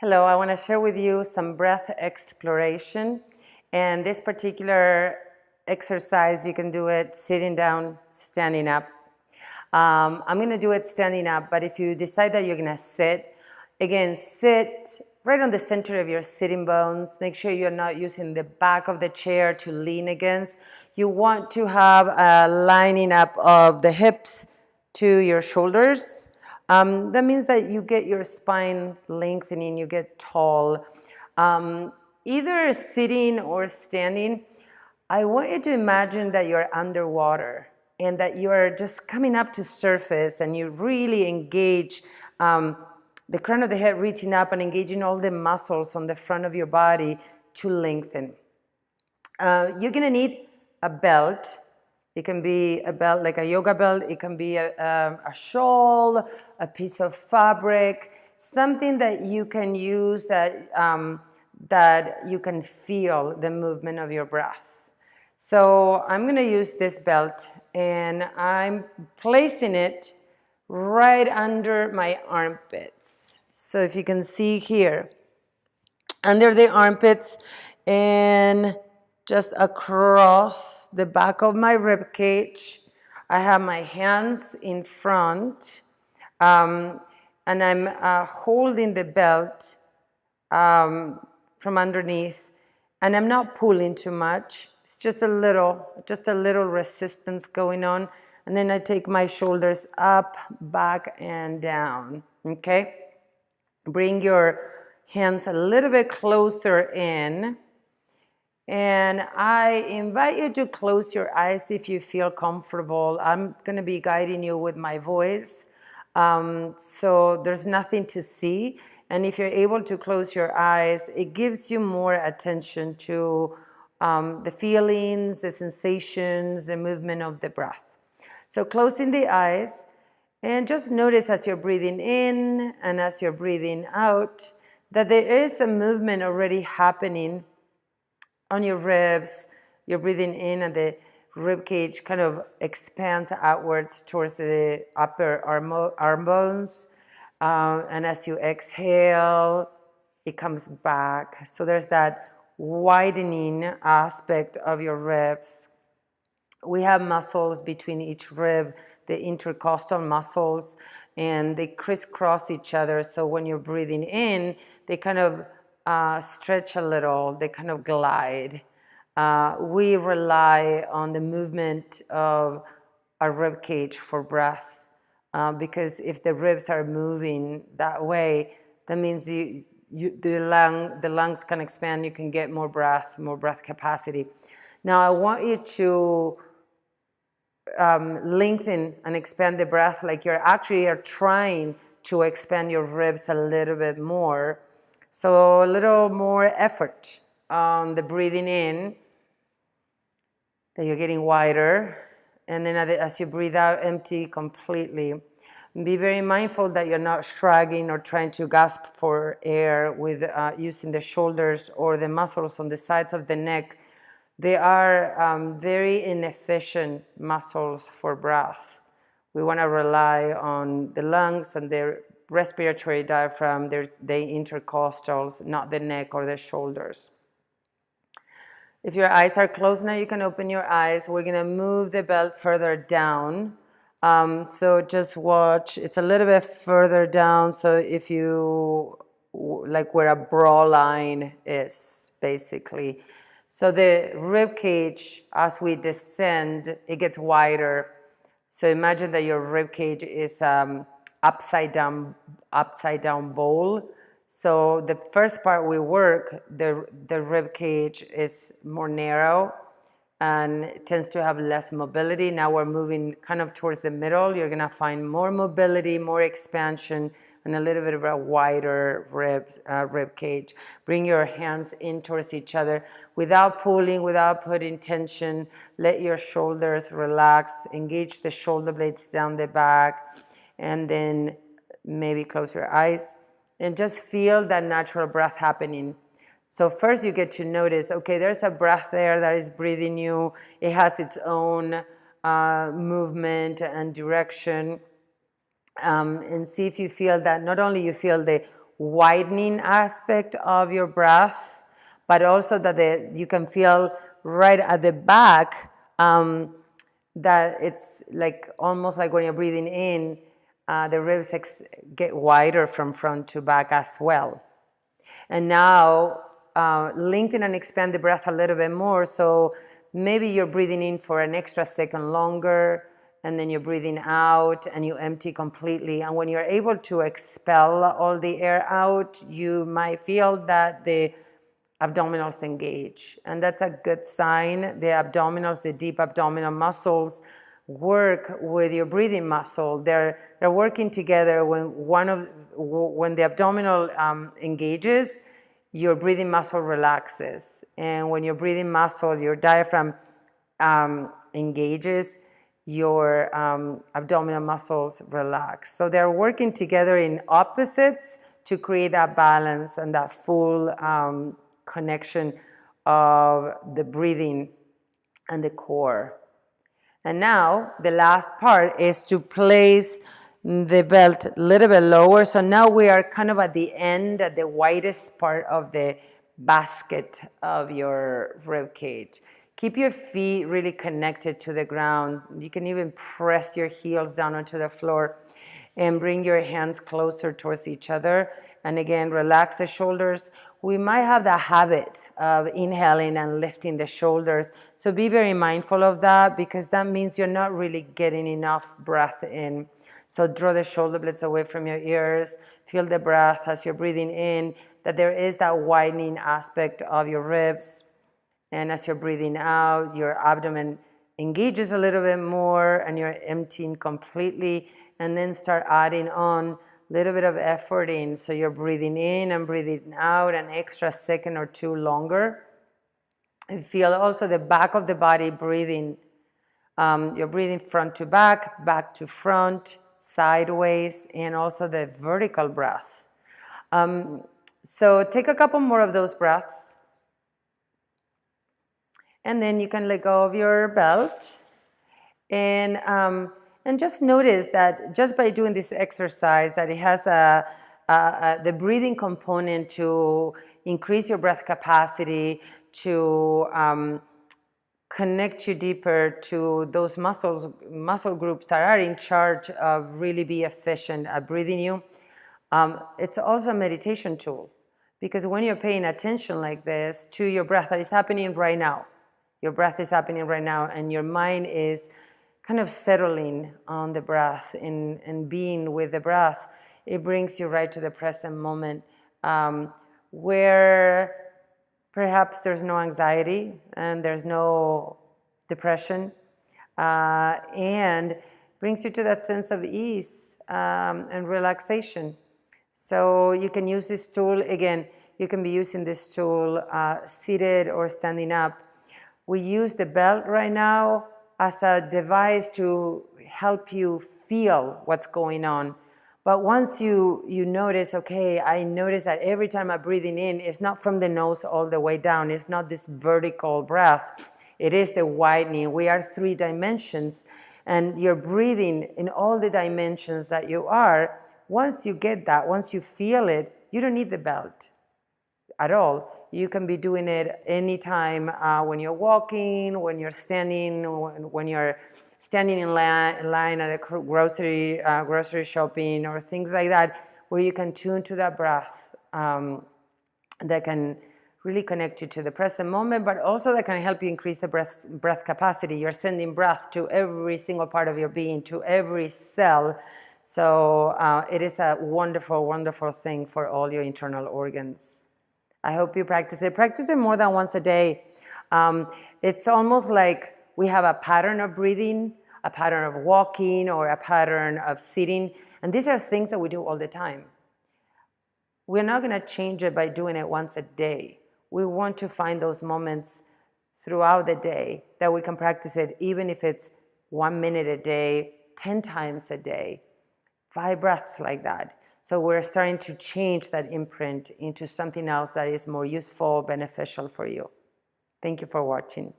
Hello, I want to share with you some breath exploration. And this particular exercise, you can do it sitting down, standing up. I'm going to do it standing up, but if you decide that you're going to sit, again, sit right on the center of your sitting bones. Make sure you're not using the back of the chair to lean against. You want to have a lining up of the hips to your shoulders. That means that you get your spine lengthening, you get tall. Either sitting or standing, I want you to imagine that you're underwater and that you're just coming up to surface and you really engage the crown of the head reaching up and engaging all the muscles on the front of your body to lengthen. You're gonna need a belt. It can be a belt like a yoga belt. It can be a shawl, a piece of fabric, something that you can use that you can feel the movement of your breath. So I'm gonna use this belt and I'm placing it right under my armpits. So if you can see here, under the armpits and just across the back of my rib cage. I have my hands in front and I'm holding the belt from underneath, and I'm not pulling too much. It's just a little resistance going on, and then I take my shoulders up, back, and down. Okay? Bring your hands a little bit closer in. And I invite you to close your eyes if you feel comfortable. I'm going to be guiding you with my voice. So there's nothing to see. And if you're able to close your eyes, it gives you more attention to the feelings, the sensations, the movement of the breath. So closing the eyes, and just notice as you're breathing in and as you're breathing out that there is a movement already happening on your ribs. You're breathing in and the rib cage kind of expands outwards towards the upper arm bones. And as you exhale, it comes back. So there's that widening aspect of your ribs. We have muscles between each rib, the intercostal muscles, and they crisscross each other. So when you're breathing in, they kind of stretch a little, they kind of glide. We rely on the movement of our rib cage for breath because if the ribs are moving that way, that means the lungs can expand, you can get more breath capacity. Now I want you to lengthen and expand the breath like you're trying to expand your ribs a little bit more. So a little more effort on the breathing in, that you're getting wider. And then as you breathe out, empty completely. Be very mindful that you're not shrugging or trying to gasp for air with using the shoulders or the muscles on the sides of the neck. They are very inefficient muscles for breath. We want to rely on the lungs and the respiratory diaphragm, the intercostals, not the neck or the shoulders. If your eyes are closed now, you can open your eyes. We're going to move the belt further down. So just watch. It's a little bit further down. So if you, like where a bra line is, basically. So the rib cage, as we descend, it gets wider. So imagine that your rib cage is upside down bowl. So the first part we work, the rib cage is more narrow and it tends to have less mobility. Now we're moving kind of towards the middle. You're gonna find more mobility, more expansion, and a little bit of a wider rib cage. Bring your hands in towards each other without pulling, without putting tension. Let your shoulders relax. Engage the shoulder blades down the back, and then maybe close your eyes and just feel that natural breath happening. So first you get to notice, okay, there's a breath there that is breathing you. It has its own movement and direction. And see if you feel that not only you feel the widening aspect of your breath, but also that you can feel right at the back that it's like almost like when you're breathing in, the ribs get wider from front to back as well. And now lengthen and expand the breath a little bit more. So maybe you're breathing in for an extra second longer, and then you're breathing out and you empty completely. And when you're able to expel all the air out, you might feel that the abdominals engage. And that's a good sign. The abdominals, the deep abdominal muscles, work with your breathing muscle. They're working together. When the abdominal engages, your breathing muscle relaxes. And when your breathing muscle, your diaphragm engages, your abdominal muscles relax. So they're working together in opposites to create that balance and that full connection of the breathing and the core. And now the last part is to place the belt a little bit lower. So now we are kind of at the end, at the widest part of the basket of your rib cage. Keep your feet really connected to the ground. You can even press your heels down onto the floor and bring your hands closer towards each other. And again, relax the shoulders. We might have the habit of inhaling and lifting the shoulders. So be very mindful of that, because that means you're not really getting enough breath in. So draw the shoulder blades away from your ears. Feel the breath as you're breathing in, that there is that widening aspect of your ribs. And as you're breathing out, your abdomen engages a little bit more and you're emptying completely. And then start adding on a little bit of effort in. So you're breathing in and breathing out an extra second or two longer. And feel also the back of the body breathing. You're breathing front to back, back to front, sideways, and also the vertical breath. So take a couple more of those breaths. And then you can let go of your belt. And just notice that just by doing this exercise, that it has the breathing component to increase your breath capacity, to connect you deeper to those muscle groups that are in charge of really be efficient at breathing you. It's also a meditation tool, because when you're paying attention like this to your breath that is happening right now, your breath is happening right now, and your mind is kind of settling on the breath and being with the breath, it brings you right to the present moment, where perhaps there's no anxiety and there's no depression, and brings you to that sense of ease and relaxation. So you can use this tool. Again, you can be using this tool seated or standing up. We use the belt right now as a device to help you feel what's going on. But once you notice, okay, I notice that every time I'm breathing in, it's not from the nose all the way down. It's not this vertical breath. It is the widening. We are 3 dimensions, and you're breathing in all the dimensions that you are. Once you get that, once you feel it, you don't need the belt at all. You can be doing it anytime when you're walking, when you're standing, when you're standing in line at a grocery shopping or things like that, where you can tune to that breath that can really connect you to the present moment, but also that can help you increase the breath capacity. You're sending breath to every single part of your being, to every cell. So it is a wonderful, wonderful thing for all your internal organs. I hope you practice it. Practice it more than once a day. It's almost like we have a pattern of breathing, a pattern of walking, or a pattern of sitting. And these are things that we do all the time. We're not going to change it by doing it once a day. We want to find those moments throughout the day that we can practice it, even if it's 1 minute a day, 10 times a day, 5 breaths like that. So we're starting to change that imprint into something else that is more useful, beneficial for you. Thank you for watching.